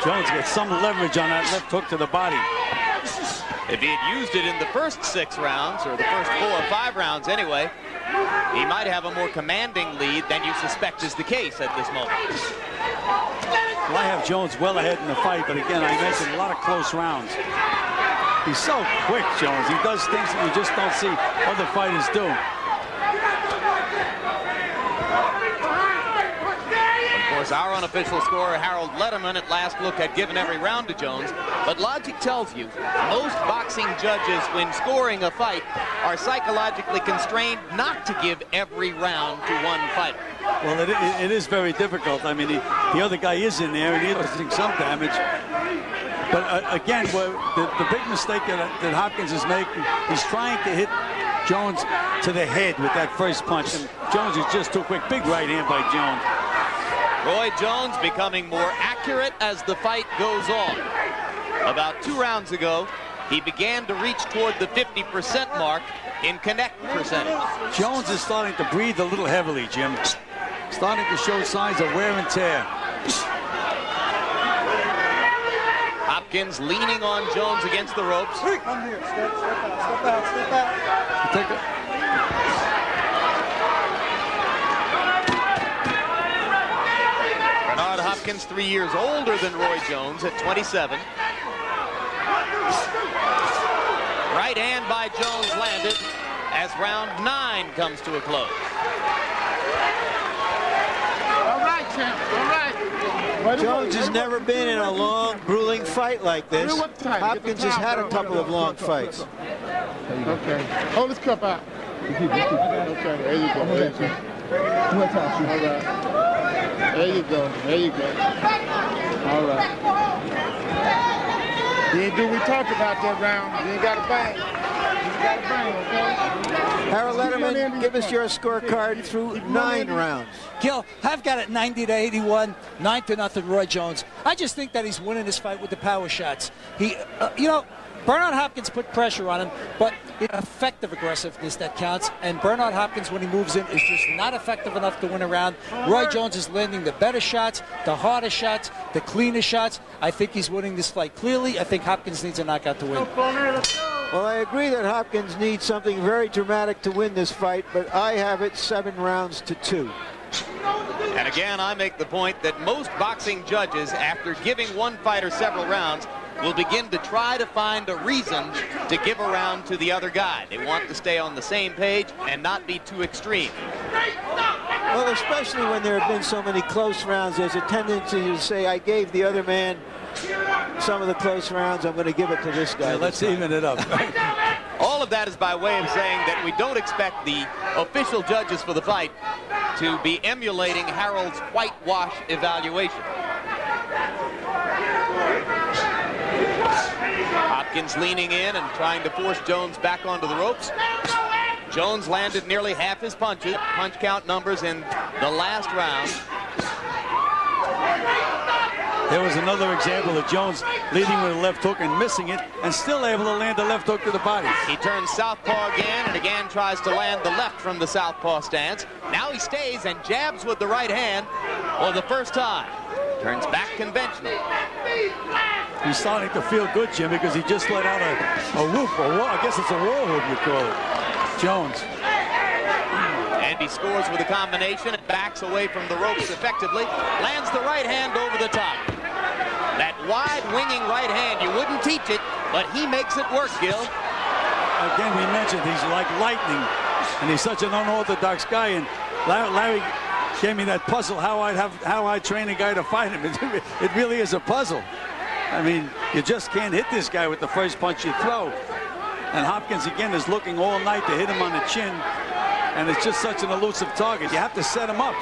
Jones gets some leverage on that left hook to the body. If he had used it in the first 6 rounds, or the first 4 or 5 rounds anyway, he might have a more commanding lead than you suspect is the case at this moment. Well, I have Jones well ahead in the fight, but again, I mentioned a lot of close rounds. He's so quick, Jones. He does things that you just don't see other fighters do. Of course, our unofficial scorer, Harold Letterman, at last look had given every round to Jones. But logic tells you most boxing judges, when scoring a fight, are psychologically constrained not to give every round to one fighter. Well, it is very difficult. I mean, the other guy is in there, and he is doing some damage. But again, the big mistake that Hopkins is making, he's trying to hit Jones to the head with that first punch. And Jones is just too quick. Big right hand by Jones. Roy Jones becoming more accurate as the fight goes on. About 2 rounds ago, he began to reach toward the 50% mark in connect percentage. Jones is starting to breathe a little heavily, Jim. Starting to show signs of wear and tear. Hopkins leaning on Jones against the ropes. Come here. Step out. Take it. Bernard Hopkins, 3 years older than Roy Jones at 27. Right hand by Jones landed as round 9 comes to a close. All right, champ. All right. Jones has never been in a long, grueling fight like this. Hopkins has had a couple of long fights. Okay. Hold his cup out. Okay, there you go. There you go. All right. There you go. There you go. All right. You ain't do what we talked about that round. You ain't got to bang. You got to bang, okay? Harold Letterman, give us your scorecard through 9 rounds. Gil, I've got it 90-81, 9-0 Roy Jones. I just think that he's winning this fight with the power shots. He, Bernard Hopkins put pressure on him, but effective aggressiveness that counts. And Bernard Hopkins, when he moves in, is just not effective enough to win a round. Roy Jones is landing the better shots, the harder shots, the cleaner shots. I think he's winning this fight clearly. I think Hopkins needs a knockout to win. Well, I agree that Hopkins needs something very dramatic to win this fight, but I have it 7 rounds to 2. And again, I make the point that most boxing judges, after giving one fighter several rounds, will begin to try to find a reason to give a round to the other guy. They want to stay on the same page and not be too extreme. Well, especially when there have been so many close rounds, there's a tendency to say, I gave the other man some of the close rounds, I'm going to give it to this guy. Yeah, let's even it up. All of that is by way of saying that we don't expect the official judges for the fight to be emulating Harold's whitewash evaluation. Hopkins leaning in and trying to force Jones back onto the ropes. Jones landed nearly half his punch count numbers in the last round. There was another example of Jones leading with a left hook and missing it, and still able to land a left hook to the body. He turns southpaw again, and again tries to land the left from the southpaw stance. Now he stays and jabs with the right hand for the first time. Turns back conventional. He's starting to feel good, Jim, because he just let out a whoop, I guess it's a war whoop you call it. Jones. And he scores with a combination and backs away from the ropes effectively. Lands the right hand over the top. That wide winging right hand, you wouldn't teach it, but he makes it work, Gil. Again, we mentioned he's like lightning, and he's such an unorthodox guy. And Larry gave me that puzzle, how I train a guy to fight him. It really is a puzzle. I mean, you just can't hit this guy with the first punch you throw. And Hopkins, again, is looking all night to hit him on the chin. And it's just such an elusive target. You have to set him up.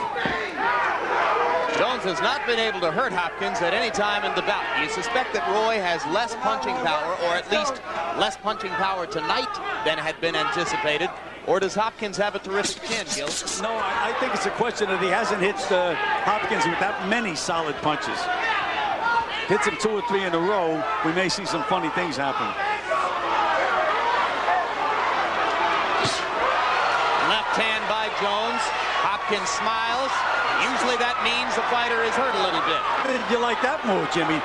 Jones has not been able to hurt Hopkins at any time in the bout. You suspect that Roy has less punching power, or at least less punching power tonight than had been anticipated. Or does Hopkins have a terrific chin, Gil? No, I think it's a question that he hasn't hit Hopkins with that many solid punches. Hits him 2 or 3 in a row, we may see some funny things happen. Left hand by Jones. Hopkins smiles. Usually that means the fighter is hurt a little bit. You like that move, Jimmy?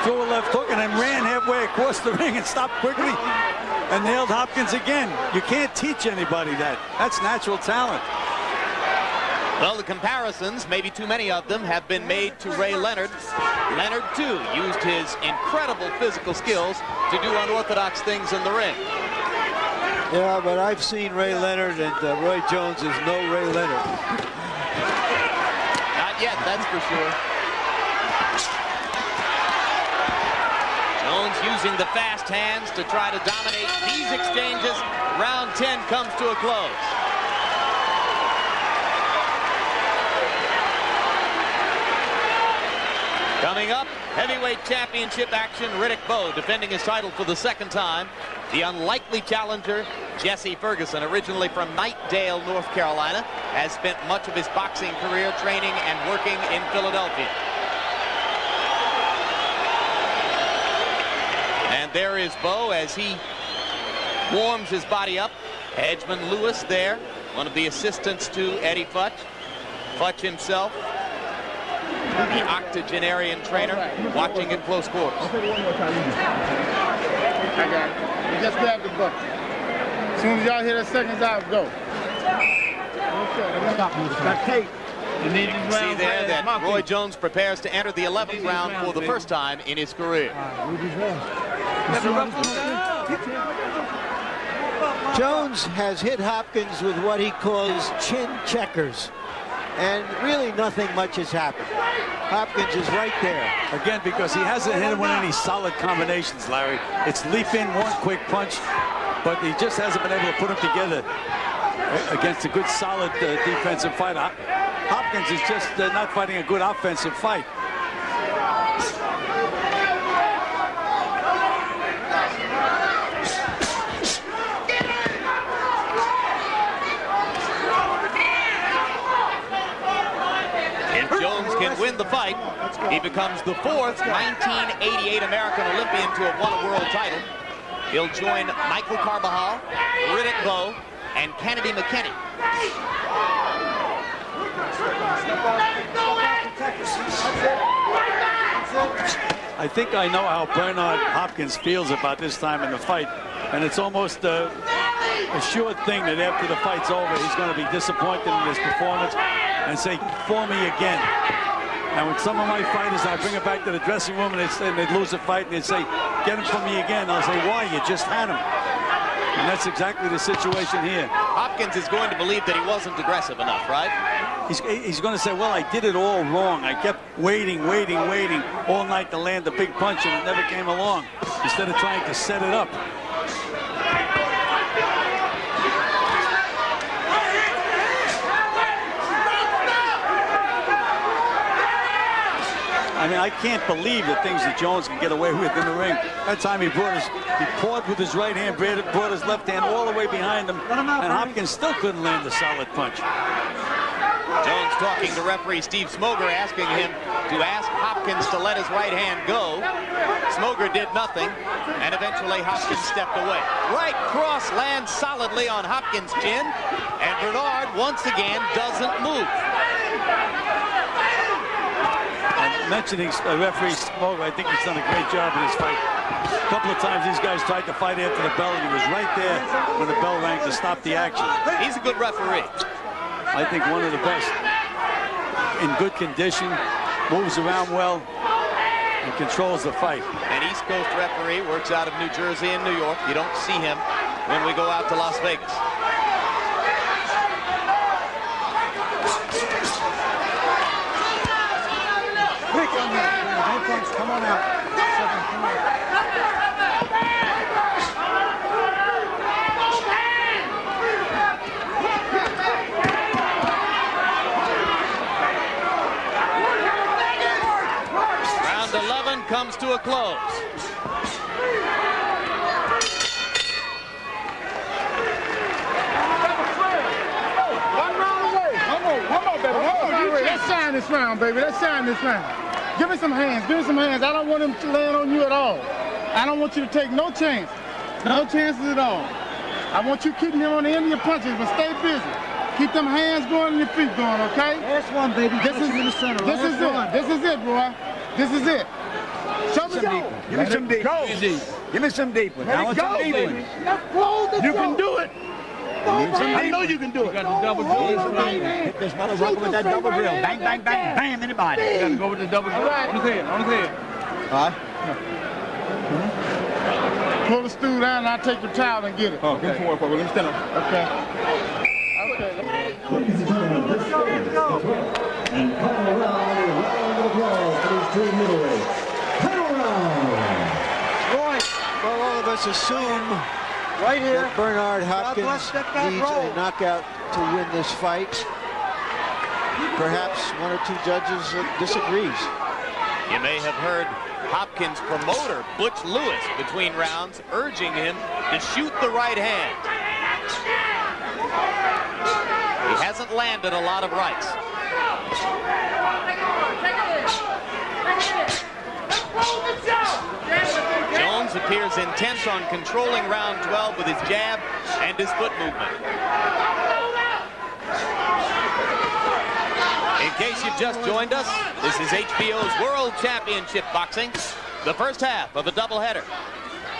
Threw a left hook and then ran halfway across the ring and stopped quickly and nailed Hopkins again. You can't teach anybody that. That's natural talent. Well, the comparisons, maybe too many of them, have been made to Ray Leonard. Leonard, too, used his incredible physical skills to do unorthodox things in the ring. Yeah, but I've seen Ray Leonard, and Roy Jones is no Ray Leonard. Not yet, that's for sure. Jones using the fast hands to try to dominate these exchanges. Round 10 comes to a close. Coming up, heavyweight championship action. Riddick Bowe defending his title for the second time. The unlikely challenger, Jesse Ferguson, originally from Knightdale, North Carolina, has spent much of his boxing career training and working in Philadelphia. And there is Bowe as he warms his body up. Edgemond Lewis there, one of the assistants to Eddie Futch. Futch himself, the octogenarian trainer, watching at close quarters. I got it. You just grab the bucket. As soon as y'all hear the seconds out, go. See there that Roy Jones prepares to enter the 11th round for the first time in his career. Jones has hit Hopkins with what he calls chin checkers. And really nothing much has happened. Hopkins is right there. Again, because he hasn't hit him with any solid combinations, Larry. It's leap in, one quick punch, but he just hasn't been able to put them together against a good, solid defensive fight. Hopkins is just not fighting a good offensive fight. Jones can win the fight. He becomes the 4th 1988 American Olympian to have won a world title. He'll join Michael Carbajal, Riddick Bowe, and Kennedy McKinney. I think I know how Bernard Hopkins feels about this time in the fight, and it's almost assured thing that after the fight's over, he's going to be disappointed in his performance and say, "For me again." And with some of my fighters, I bring it back to the dressing room and they'd lose a fight and they'd say, "Get him for me again." I'll say, "Why? You just had him." And that's exactly the situation here. Hopkins is going to believe that he wasn't aggressive enough, right? He's going to say, "Well, I did it all wrong. I kept waiting all night to land the big punch and it never came along," instead of trying to set it up. I mean, I can't believe the things that Jones can get away with in the ring. That time he poured with his right hand, brought his left hand all the way behind him, and Hopkins still couldn't land a solid punch. Jones talking to referee Steve Smoger, asking him to ask Hopkins to let his right hand go. Smoger did nothing, and eventually Hopkins stepped away. Right cross lands solidly on Hopkins' chin, and Bernard once again doesn't move. And mentioning referee Smoger, I think he's done a great job in this fight. A couple of times these guys tried to fight after the bell, and he was right there when the bell rang to stop the action. He's a good referee. I think one of the best. In good condition, moves around well, and controls the fight. An East Coast referee, works out of New Jersey and New York. You don't see him when we go out to Las Vegas. Quick on that. Come on out. Come on. Comes to a close. One round away. One more, baby. Let's shine this round, baby. Let's shine this round. Give me some hands. Give me some hands. I don't want him to land on you at all. I don't want you to take no chance. No chances at all. I want you keeping him on the end of your punches, but stay busy. Keep them hands going and your feet going, okay? Last one, baby. This is in the center. This is it. This is it, boy. This is it. Show me some. Give me some deep. Give me some deep one. I want some deep ones. You can do it. I know you can do it. You got the double drill. Hit this motherfucker with that double drill. Bang, bang, bang, bam, anybody. You got to go with the double drill. On his head. On his head. All right. Pull the stool down and I'll take your towel and get it. Oh, good for it. Let me stand up. Okay. Ladies and gentlemen, let's go. And final round of applause for these two middleweights. Final round. Well, all of us assume Right here. that Bernard Hopkins needs a knockout to win this fight. Perhaps one or two judges disagrees. You may have heard Hopkins' promoter, Butch Lewis, between rounds, urging him to shoot the right hand. He hasn't landed a lot of rights. Jones appears intent on controlling round 12 with his jab and his foot movement. In case you've just joined us, this is HBO's World Championship Boxing, the first half of a doubleheader.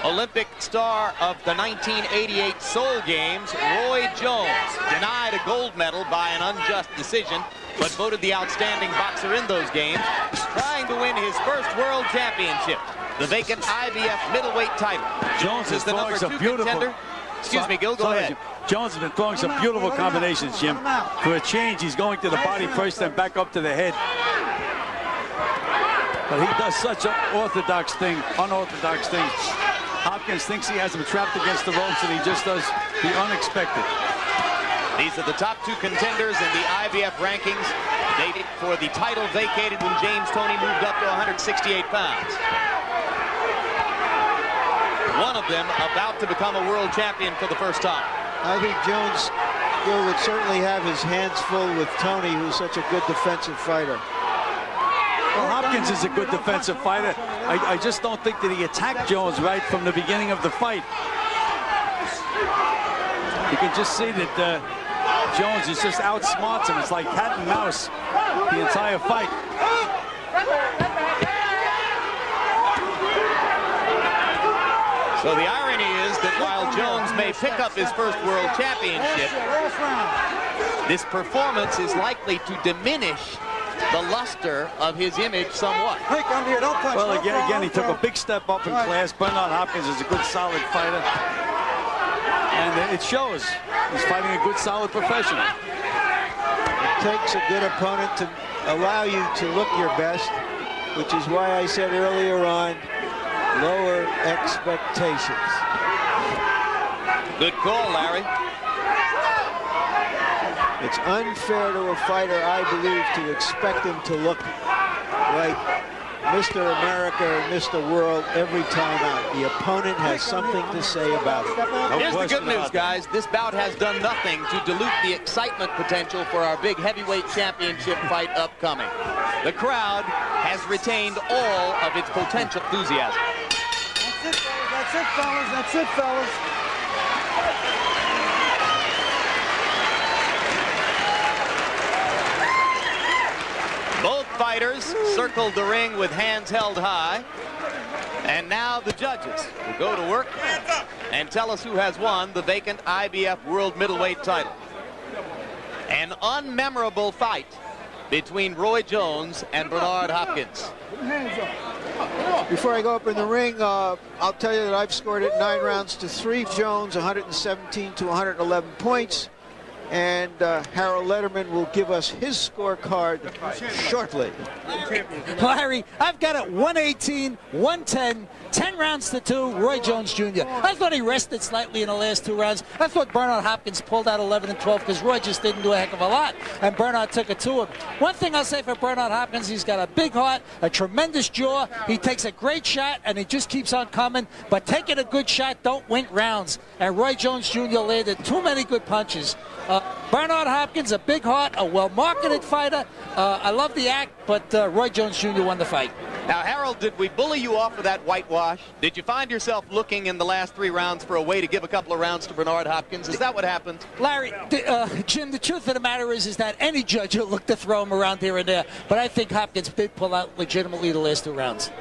Olympic star of the 1988 Seoul Games, Roy Jones, denied a gold medal by an unjust decision, but voted the outstanding boxer in those games, trying to win his first world championship, the vacant IBF middleweight title. Jones is the number 2 contender. Excuse me, Gil, go ahead. Jones has been throwing some beautiful combinations, Jim. For a change, he's going to the body first, then back up to the head. But he does such unorthodox things. Hopkins thinks he has him trapped against the ropes, and he just does the unexpected. These are the top 2 contenders in the IBF rankings. They for the title vacated when James Toney moved up to 168 pounds. One of them about to become a world champion for the first time. I think Jones would certainly have his hands full with Toney, who's such a good defensive fighter. Well, Hopkins is a good defensive fighter. I just don't think that he attacked Jones right from the beginning of the fight. You can just see that Jones is just outsmarts him. It's like cat and mouse the entire fight. So the irony is that while Jones may pick up his first world championship, this performance is likely to diminish the luster of his image somewhat. Well, again, he took a big step up in class. Bernard Hopkins is a good, solid fighter. And it shows. He's fighting a good, solid professional. It takes a good opponent to allow you to look your best, which is why I said earlier on, lower expectations. Good call, Larry. It's unfair to a fighter, I believe, to expect him to look like Mr. America and Mr. World every time out. The opponent has something to say about it. Here's the good news, guys. This bout has done nothing to dilute the excitement potential for our big heavyweight championship fight upcoming. The crowd has retained all of its potential enthusiasm. That's it, fellas. That's it, fellas. That's it, fellas. Both fighters circled the ring with hands held high. And now the judges will go to work and tell us who has won the vacant IBF World Middleweight title. An unmemorable fight between Roy Jones and Bernard Hopkins. Before I go up in the ring, I'll tell you that I've scored it 9 rounds to 3. Jones 117 to 111 points. And Harold Letterman will give us his scorecard shortly. Larry, I've got it 118, 110, 10 rounds to 2, Roy Jones Jr. I thought he rested slightly in the last 2 rounds. I thought Bernard Hopkins pulled out 11 and 12 because Roy just didn't do a heck of a lot, and Bernard took it to him. One thing I'll say for Bernard Hopkins, he's got a big heart, a tremendous jaw. He takes a great shot, and he just keeps on coming. But taking a good shot don't win rounds. And Roy Jones Jr. landed too many good punches. Bernard Hopkins, a big heart, a well-marketed fighter. I love the act, but Roy Jones Jr. won the fight. Now, Harold, did we bully you off with that whitewash? Did you find yourself looking in the last 3 rounds for a way to give a couple of rounds to Bernard Hopkins? Is that what happened? Larry, Jim, the truth of the matter is that any judge will look to throw him around here and there. But I think Hopkins did pull out legitimately the last 2 rounds.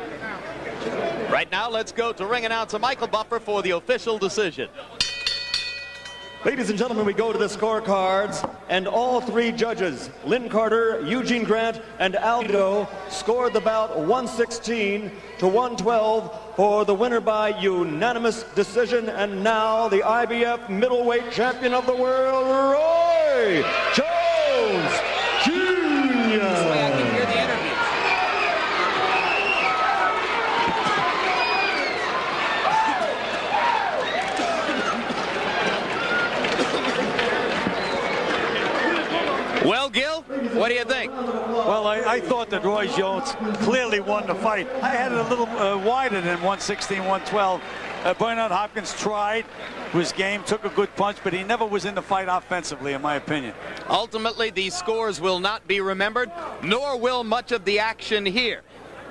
Right now, let's go to ring announcer Michael Buffer for the official decision. Ladies and gentlemen, we go to the scorecards, and all 3 judges, Lynn Carter, Eugene Grant, and Aldo, scored the bout 116 to 112 for the winner by unanimous decision. And now the IBF middleweight champion of the world, Roy Jones Jr. Well, Gil, what do you think? Well, I thought that Roy Jones clearly won the fight. I had it a little wider than 116, 112. Bernard Hopkins tried, was game, took a good punch, but he never was in the fight offensively, in my opinion. Ultimately, these scores will not be remembered, nor will much of the action here.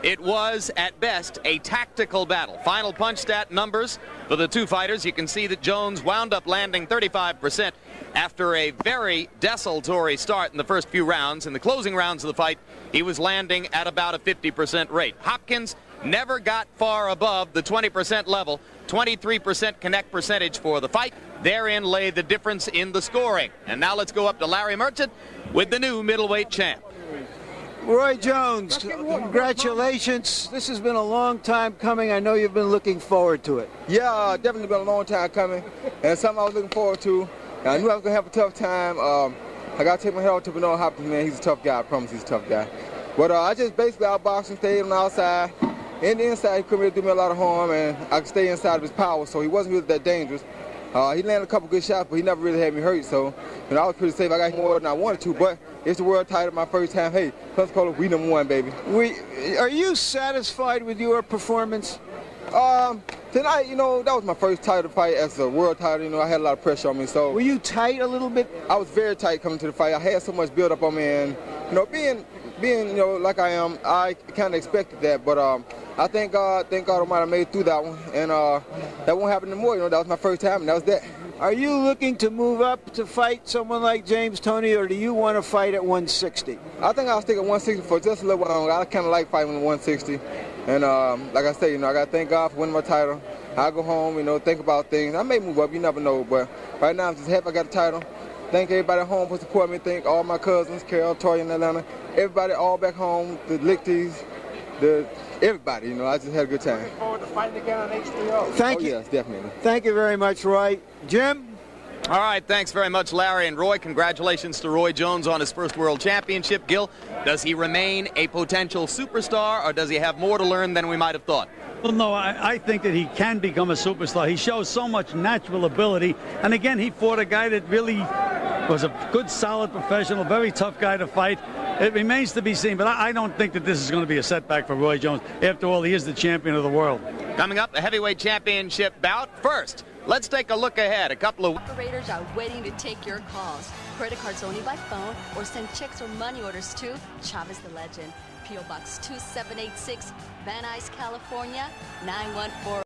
It was, at best, a tactical battle. Final punch stat numbers for the 2 fighters. You can see that Jones wound up landing 35% after a very desultory start in the first few rounds. In the closing rounds of the fight, he was landing at about a 50% rate. Hopkins never got far above the 20% level, 23% connect percentage for the fight. Therein lay the difference in the scoring. And now let's go up to Larry Merchant with the new middleweight champ. Roy Jones, congratulations. This has been a long time coming. I know you've been looking forward to it. Yeah, definitely been a long time coming, and something I was looking forward to. And I knew I was going to have a tough time. I got to take my head off to Bernard Hopkins, man. He's a tough guy. I promise he's a tough guy. But I just basically outboxed him, stayed on the outside. In the inside, he couldn't really do me a lot of harm, and I could stay inside of his power, so he wasn't really that dangerous. He landed a couple good shots, but he never really had me hurt, so I was pretty safe. I got more than I wanted to, but it's the world title my first time. Hey, Pensacola, we #1, baby. Are you satisfied with your performance? Tonight, that was my first title fight as a world title. I had a lot of pressure on me, so. Were you tight a little bit? I was very tight coming to the fight. I had so much build up on me, and, being like I am, I kind of expected that, but I thank God Almighty I made it through that one, and that won't happen anymore. That was my first time, and that was that. Are you looking to move up to fight someone like James Toney, or do you want to fight at 160? I think I'll stick at 160 for just a little while longer. I kind of like fighting at 160. And like I say, you know, I got to thank God for winning my title. I go home, you know, think about things. I may move up, you never know, but right now I'm just happy I got a title. Thank everybody at home for supporting me. Thank all my cousins, Carol, Toya in Atlanta, everybody all back home, the Lichties, everybody, you know, I just had a good time. Looking forward to fighting again on HBO. Thank you. Yes, definitely. Thank you very much, Roy. Jim? All right, thanks very much, Larry and Roy. Congratulations to Roy Jones on his first World Championship. Gil, does he remain a potential superstar, or does he have more to learn than we might have thought? Well, no, I think that he can become a superstar. He shows so much natural ability. And again, he fought a guy that really was a good, solid professional, very tough guy to fight. It remains to be seen, but I don't think that this is going to be a setback for Roy Jones. After all, he is the champion of the world. Coming up, a heavyweight championship bout. First, let's take a look ahead. A couple of operators are waiting to take your calls. Credit cards only by phone, or send checks or money orders to Chavez the Legend, P.O. Box 2786, Van Nuys, California, 914.